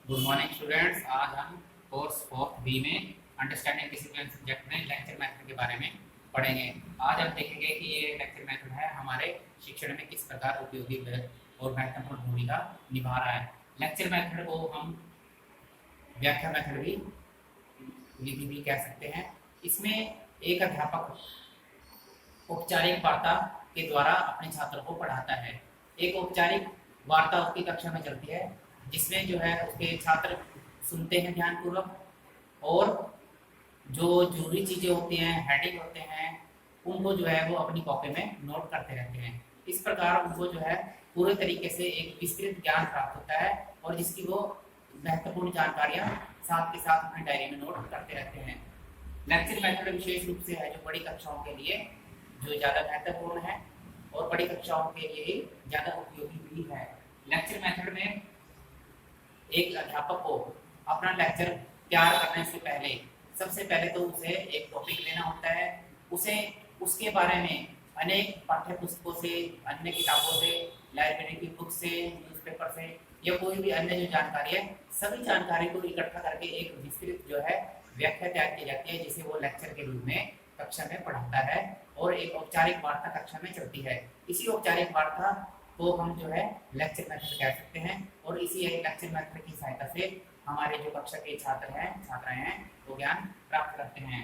Good morning students. आज हम course 4th B में अंडरस्टैंडिंग डिसिप्लिन सब्जेक्ट में लेक्चर मेथड के बारे में पढ़ेंगे। आज हम देखेंगे कि ये लेक्चर मेथड है हमारे शिक्षण में किस प्रकार उपयोगी और महत्वपूर्ण भूमिका निभा रहा है। लेक्चर मेथड को हम व्याख्या मेथड भी कह सकते हैं। इसमें एक अध्यापक औपचारिक वार्ता के द्वारा अपने छात्रों को पढ़ाता है। एक औपचारिक वार्ता उसकी कक्षा में चलती है जिसमें जो है उसके छात्र सुनते हैं ध्यानपूर्वक, और जो जरूरी चीज़ें होती हैं, हेडिंग होते हैं, उनको जो है वो अपनी कॉपी में नोट करते रहते हैं। इस प्रकार उनको जो है पूरे तरीके से एक विस्तृत ज्ञान प्राप्त होता है और जिसकी वो महत्वपूर्ण जानकारियाँ साथ के साथ अपनी डायरी में नोट करते रहते हैं। लेक्चर मेथड विशेष रूप से है जो बड़ी कक्षाओं के लिए जो ज़्यादा महत्वपूर्ण है और बड़ी कक्षाओं के लिए ज़्यादा उपयोगी भी है। लेक्चर मेथड में एक अध्यापक को अपना लेक्चर तैयार करने से पहले सबसे पहले तो उसे एक टॉपिक लेना होता है। उसे उसके बारे में अनेक पाठ्य पुस्तकों से, अन्य किताबों से, लाइब्रेरी की बुक से, न्यूज़पेपर से या कोई भी अन्य जो जानकारी है, सभी जानकारी को इकट्ठा करके एक विस्तृत जो है व्याख्या तैयार की जाती है जिसे वो लेक्चर के रूप में कक्षा में पढ़ाता है और एक औपचारिक वार्ता कक्षा में चलती है। इसी औपचारिक वार्ता को हम जो है लेक्चर मेथड कह सकते हैं और इसी लेक्चर मेथड की सहायता से हमारे जो कक्षा के छात्र हैं, छात्राएं हैं, वो ज्ञान प्राप्त करते हैं।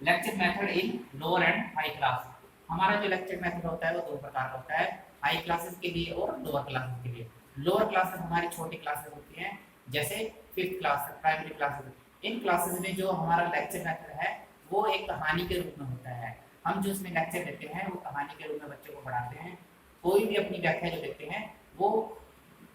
Lecture method in lower and high class. हमारा जो लेक्चर मेथड होता है वो दो प्रकार का होता है, हाई क्लासेस के लिए और लोअर क्लासेस के लिए। लोअर क्लासेस हमारी छोटी क्लासेस होती हैं, जैसे 5th क्लास, प्राइमरी क्लासेस। इन क्लासेस में जो हमारा लेक्चर मेथड है वो एक कहानी के रूप में होता है। हम जो उसमें लेक्चर देते हैं वो कहानी के रूप में बच्चों को पढ़ाते हैं। कोई भी अपनी व्याख्या जो देते हैं वो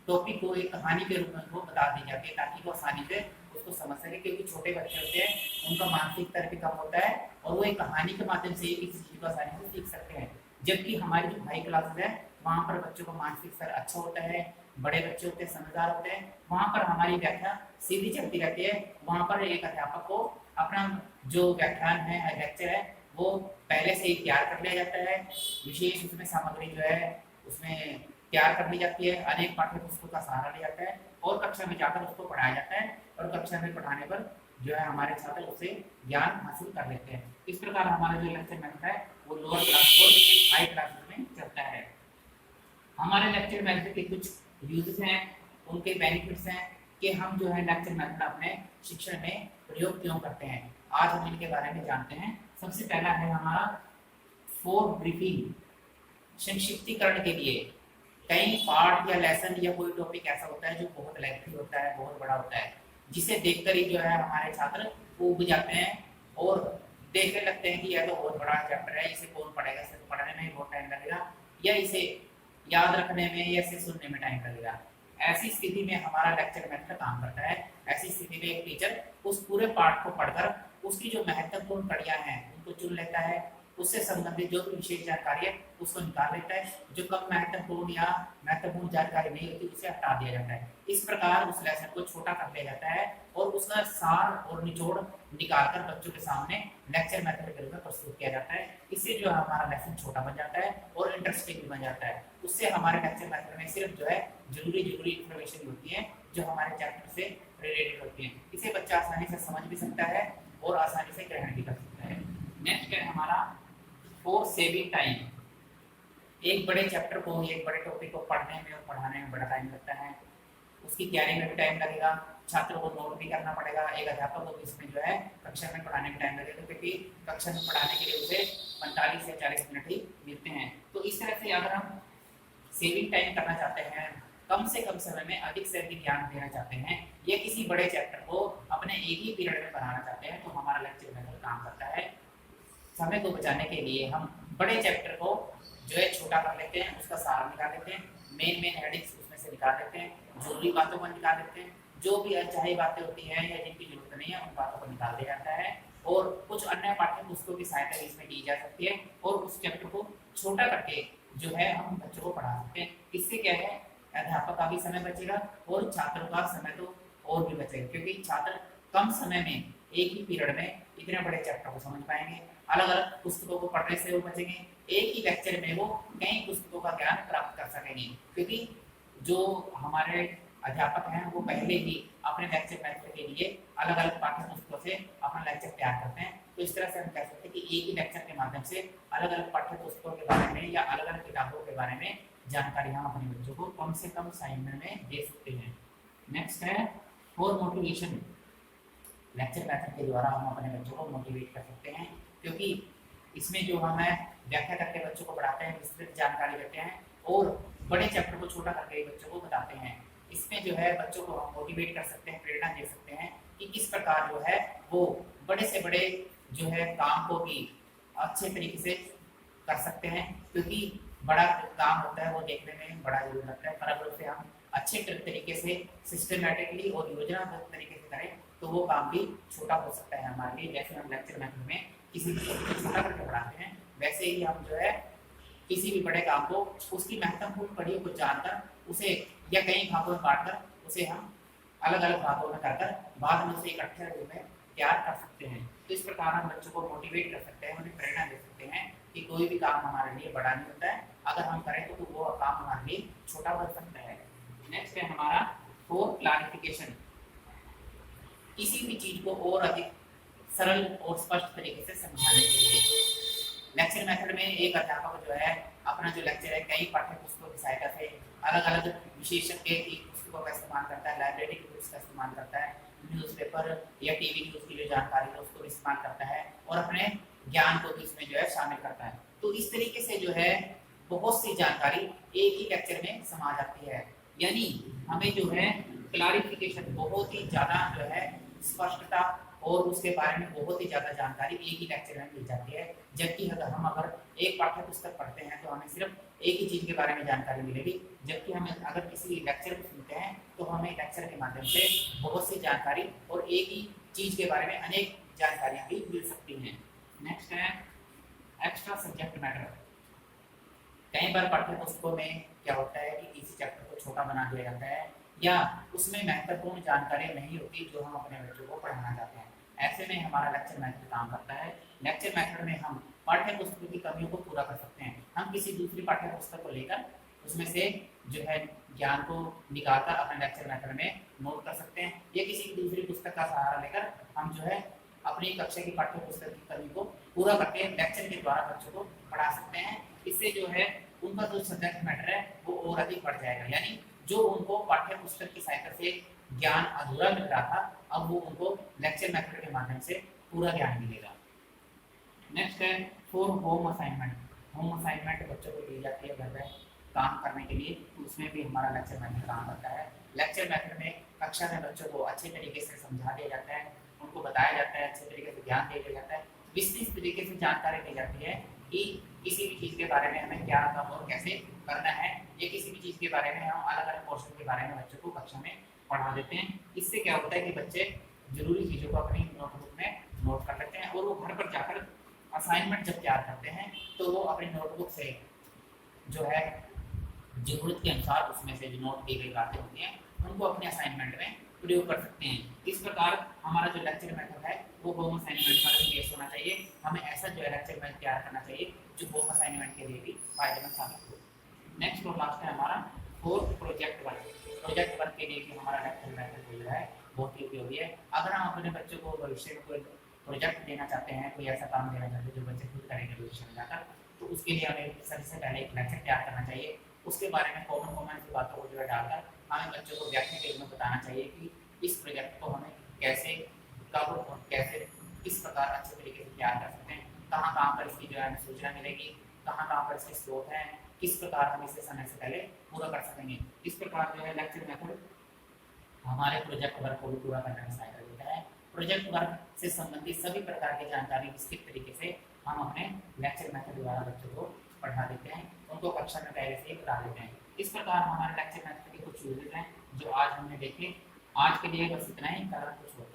टॉपिक को एक कहानी के रूप में उनको बता दी जाती है ताकि वो आसानी से उसको समझ सके, क्योंकि छोटे बच्चे होते हैं उनका मानसिक स्तर भी कम होता है और वो एक कहानी के माध्यम से ही किसी चीज़ को आसानी से सीख सकते हैं। जबकि हमारी जो हाई क्लासेस है वहाँ पर बच्चों का मानसिक स्तर अच्छा होता है, बड़े बच्चे होते हैं, समझदार होते हैं, वहाँ पर हमारी व्याख्या सीधी चलती रहती है। वहाँ पर एक अध्यापक को अपना जो व्याख्यान है, लेक्चर है, वो पहले से ही तैयार कर लिया जाता है। विशेष उसमें सामग्री जो है उसमें तैयार कर ली जाती है, अनेक पाठ्य पुस्तकों का सहारा लिया जाता है और कक्षा में जाकर उसको पढ़ाया जाता है और कक्षा में पढ़ाने पर जो है हमारे छात्र उससे ज्ञान हासिल कर लेते हैं। इस प्रकार हमारा जो लेक्चर मेथड है वो लोअर क्लास और हाई क्लास में चलता है। हमारे लेक्चर मेथड के कुछ यूजेस हैं, उनके बेनिफिट्स हैं कि हम जो है लेक्चर मेथड अपने शिक्षण में प्रयोग क्यों करते हैं। आज हम इनके बारे में जानते हैं। सबसे पहला है हमारा फोर ब्रीफिंग, संक्षिप्तीकरण के लिए। कई पार्ट या लेसन या कोई टॉपिक ऐसा होता है जो बहुत लेंथी होता है, बहुत बड़ा होता है, जिसे देखकर ही जो है हमारे छात्र ऊब जाते हैं और देखने लगते हैं कि यह तो बहुत बड़ा चैप्टर है, इसे कौन पढ़ेगा, इसे तो पढ़ने में बहुत टाइम लगेगा या इसे याद रखने में या इसे सुनने में टाइम लगेगा। ऐसी स्थिति में हमारा लेक्चर मेथड काम करता है। ऐसी स्थिति में एक टीचर उस पूरे पाठ को पढ़कर उसकी जो महत्वपूर्ण कड़ियाँ हैं उनको चुन लेता है, उससे संबंधित जो भी विशेष जानकारी है उसको निकाल लेता है, जो कम महत्वपूर्ण या महत्वपूर्ण जानकारी नहीं होती उसे हटा दिया जाता है। इस प्रकार उस लेसन को छोटा कर दिया जाता है और उसका सार और निचोड़ निकालकर बच्चों के सामने लेक्चर मेथड के रूप में प्रस्तुत किया जाता है। इससे जो हमारा लेसन छोटा बन जाता है और इंटरेस्टिंग भी बन जाता है। उससे हमारे लेक्चर मेथड में सिर्फ जो है जरूरी इन्फॉर्मेशन होती है जो हमारे चैप्टर से रिलेटेड होती है। इसे बच्चा आसानी से समझ भी सकता है और आसानी से ग्रहण भी कर सकता है। नेक्स्ट है हमारा फॉर सेविंग टाइम। एक बड़े चैप्टर को, एक बड़े टॉपिक को पढ़ने में और पढ़ाने में बड़ा टाइम लगता है, उसकी तैयारी में भी टाइम लगेगा, छात्रों को नोट भी करना पड़ेगा, एक अध्यापक को इसमें जो है कक्षा में पढ़ाने में टाइम लगेगा, क्योंकि कक्षा में पढ़ाने के लिए उसे 45 या 40 मिनट ही मिलते हैं। तो इस तरह से अगर हम सेविंग टाइम करना चाहते हैं, कम से कम समय में अधिक से अधिक ज्ञान देना चाहते हैं या किसी बड़े चैप्टर को अपने एक ही पीरियड में पढ़ाना चाहते हैं, तो हमारा लेक्चर मेथड काम करता है। समय को बचाने के लिए हम बड़े चैप्टर को जो है छोटा कर लेते हैं, उसका सार निकाल लेते हैं, मेन हेडिंग्स उसमें से निकाल लेते हैं, जरूरी बातों को निकाल लेते हैं, जो भी अनचाही बातें होती हैं या जिनकी जरूरत नहीं है उन बातों को निकाल दिया जाता है और कुछ अन्य पाठ्य पुस्तकों की सहायता इसमें दी जा सकती है और उस चैप्टर को छोटा करके जो है हम बच्चों को पढ़ा सकते हैं। इससे क्या है, अध्यापक का भी समय बचेगा और छात्रों का समय तो और भी बचेगा, क्योंकि छात्र कम समय में एक ही पीरियड में इतने बड़े चैप्टर को समझ पाएंगे। अलग अलग पुस्तकों को पढ़ने से वो बचेंगे, एक ही लेक्चर में वो कई पुस्तकों का ज्ञान प्राप्त कर सकेंगे, क्योंकि जो हमारे अध्यापक हैं वो पहले ही अपने लेक्चर मेथड के लिए अलग अलग पाठ्य पुस्तकों से अपना लेक्चर तैयार करते हैं। तो इस तरह से हम कह सकते हैं कि एक ही लेक्चर के माध्यम से अलग अलग पाठ्य पुस्तकों के बारे में या अलग अलग किताबों के बारे में जानकारी हम अपने बच्चों को कम से कम समय में दे सकते हैं। नेक्स्ट है फॉर मोटिवेशन। लेक्चर मेथड के द्वारा हम अपने बच्चों को मोटिवेट कर सकते हैं, क्योंकि इसमें जो हम व्याख्या करके बच्चों को पढ़ाते हैं, विस्तृत जानकारी देते हैं और बड़े चैप्टर को छोटा करके बच्चों को बताते हैं। इसमें जो है बच्चों को हम मोटिवेट कर सकते हैं, प्रेरणा दे सकते हैं कि किस प्रकार जो है वो बड़े से बड़े जो है काम को भी अच्छे तरीके से कर सकते हैं, क्योंकि बड़ा काम होता है वो देखने में बड़ा जरूर लगता है, पर अगर उसे हम अच्छे तरीके से सिस्टमैटिकली और योजनाबद्ध तरीके से करें तो वो काम भी छोटा हो सकता है हमारे लिए। जैसे हम लेक्चर मेथड में किसी भी चीज को छोटा करके पढ़ाते हैं, वैसे ही हम जो है किसी भी बड़े काम को उसकी महत्वपूर्ण कड़ियों को जानकर उसे या कई भागों में बांटकर उसे हम अलग अलग भागों में कर बाद में उसे इकट्ठे रूप में तैयार कर सकते हैं। तो इस प्रकार हम बच्चों को मोटिवेट कर सकते हैं, उन्हें प्रेरणा दे सकते हैं कि कोई भी काम हमारे लिए बड़ा नहीं होता है, अगर हम करें तो वो काम हमारे लिए छोटा बन सकता है। नेक्स्ट है हमारा फॉर क्लारिफिकेशन। किसी भी चीज को और अधिक सरल और स्पष्ट तरीके से समझाने के लिए लेक्चर मेथड में एक अध्यापक जो है अपना जो लेक्चर है कई पाठ्य पुस्तकों की सहायता से अलग अलग विशेषज्ञ की पुस्तकों का इस्तेमाल करता है, लाइब्रेरी की बुक्स का इस्तेमाल करता है, न्यूज़पेपर या टीवी न्यूज़ की जो जानकारी है उसको इस्तेमाल करता है और अपने ज्ञान को भी इसमें जो है शामिल करता है। तो इस तरीके से जो है बहुत सी जानकारी एक ही लेक्चर में समा जाती है, यानी हमें जो है क्लारिफिकेशन बहुत ही ज़्यादा जो है स्पष्टता और उसके बारे में बहुत ही ज़्यादा जानकारी एक ही लेक्चर में मिल जाती है। जबकि अगर एक पाठ्य पुस्तक पढ़ते हैं तो हमें सिर्फ एक ही चीज़ के बारे में जानकारी मिलेगी, जबकि हम अगर किसी लेक्चर को सुनते हैं तो हमें लेक्चर के माध्यम से बहुत सी जानकारी और एक ही चीज़ के बारे में अनेक जानकारियाँ भी मिल सकती हैं। नेक्स्ट है एक्स्ट्रा सब्जेक्ट मैटर। कई बार पाठ्य पुस्तकों में क्या होता है कि किसी चैप्टर को छोटा बना दिया जाता है या उसमें महत्वपूर्ण जानकारी नहीं होती जो हम अपने बच्चों को पढ़ाना चाहते हैं। ऐसे में हमारा लेक्चर मेथड काम करता है। लेक्चर मेथड में हम पाठ्य पुस्तक की कमियों को पूरा कर सकते हैं। हम किसी दूसरी पाठ्य पुस्तक को लेकर उसमें से जो है ज्ञान को निकालकर अपने लेक्चर मेथड में नोट कर सकते हैं, या किसी दूसरी पुस्तक का सहारा लेकर हम जो है अपनी कक्षा की पाठ्य पुस्तक की कमी को पूरा करके लेक्चर के द्वारा बच्चों को पढ़ा सकते हैं। इससे जो है उनका जो सब्जेक्ट मैटर है वो और अधिक बढ़ जाएगा, यानी जो उनको पाठ्य पुस्तक की सहायता से ज्ञान अधूरा मिल रहा था अब वो उनको लेक्चर मेथड के माध्यम से पूरा ज्ञान मिलेगा। नेक्स्ट है for home assignment. Home assignment बच्चों को दी जाती है घर में काम करने के लिए, उसमें भी हमारा लेक्चर मेथड काम करता है। लेक्चर मेथड में कक्षा में बच्चों को अच्छे तरीके से समझा दिया जाता है, उनको बताया जाता है, अच्छे तरीके से ज्ञान दे दिया जाता है, विस्तृत तरीके से जानकारी दी जाती है कि किसी भी चीज़ के बारे में हमें क्या और कैसे करना है, या किसी भी चीज़ के बारे में हम अलग अलग पोर्शन के बारे में बच्चों को कक्षा में पढ़ा देते हैं। इससे क्या होता है कि बच्चे जरूरी चीज़ों को अपनी नोटबुक में नोट कर लेते हैं और वो घर पर जाकर असाइनमेंट जब तैयार करते हैं तो वो अपनी नोटबुक से जो है जरूरत के अनुसार उसमें से जो नोट दी गई बातें होती हैं उनको अपने असाइनमेंट में प्रयोग कर सकते हैं। इस प्रकार हमारा जो लेक्चर मेथड है वो होम असाइनमेंट पर बेस होना चाहिए। हमें ऐसा जो है लेक्चर मेथड तैयार करना चाहिए जो होम असाइनमेंट के लिए भी फायदेमंद साबित हो। नेक्स्ट और लास्ट है हमारा fourth project work. Project work के लिए भी हमारा लेक्चर मेथड जो है बहुत ही उपयोगी है। अगर हम अपने बच्चों को भविष्य में कोई प्रोजेक्ट देना चाहते हैं, कोई ऐसा काम देना चाहते हैं जो बच्चे खुद करेंगे भविष्य में जाकर, तो उसके लिए हमें सबसे पहले एक लेक्चर तैयार करना चाहिए। उसके बारे में कॉमन सी बातों को जो है डालकर हमें बच्चों को व्याख्या के रूप में बताना चाहिए कि इस प्रोजेक्ट को हमें कैसे कब और कैसे किस प्रकार अच्छे तरीके से तैयार कर सकते हैं, कहाँ पर इसकी जो है हमें सूचना मिलेगी, कहाँ पर इसके स्रोत हैं, किस प्रकार हम इसे समय से पहले पूरा कर सकेंगे। इस प्रकार जो है लेक्चर मेथड हमारे प्रोजेक्ट वर्क को भी पूरा करने में सहायता देता है। प्रोजेक्ट वर्क से संबंधित सभी प्रकार की जानकारी विस्तृत तरीके से हम अपने लेक्चर मेथड द्वारा बच्चों को पढ़ा देते हैं, उनको कक्षा में पहले से ही बता देते हैं। इस प्रकार हमारे लेक्चर मेथड के कुछ यूजेस हैं जो आज हमने देखे। आज के लिए बस इतना ही, कल कुछ होता है।